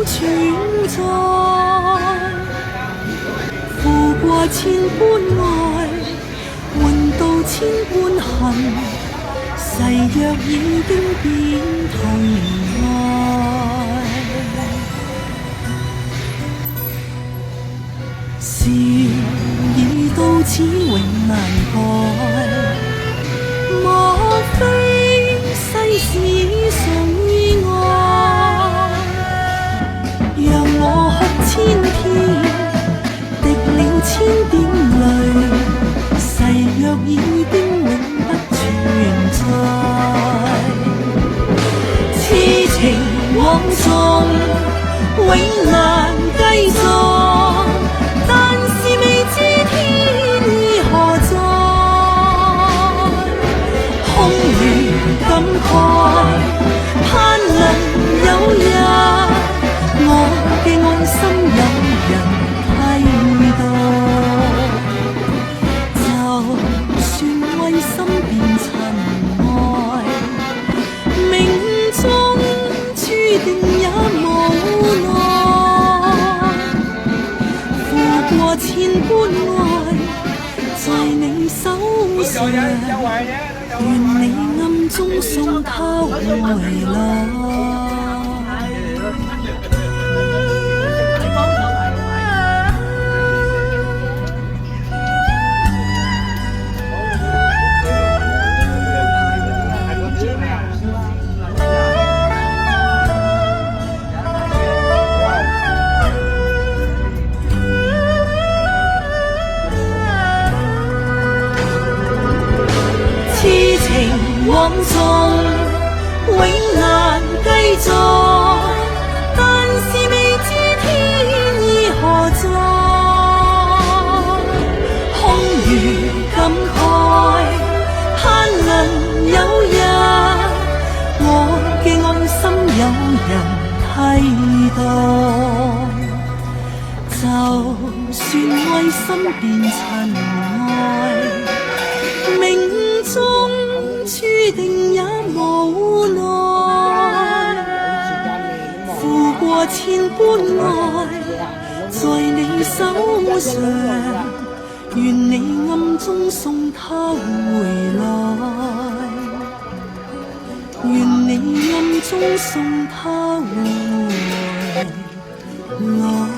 存在，付過千般愛，換到千般恨，誓約已經變同愛。事已到此永難改，莫非世事常意外？讓我哭千天，滴了千點淚，誓約已經永不存在。痴情往縱永難繼續，但是未知天意何在，空餘感慨，盼能有日我嘅愛心有人替代，就算為心變塵埃，命中注定也無奈。付過千般愛，在你手上，願你暗中送他回來。痴情往縱永難繼續，但是未知天意何在，空餘感慨，盼能有日我嘅愛心有人替代，就算為心變塵埃，命中注定也無奈。付過千般愛，在你手上，願你暗中送他回來，願你暗中送他回來。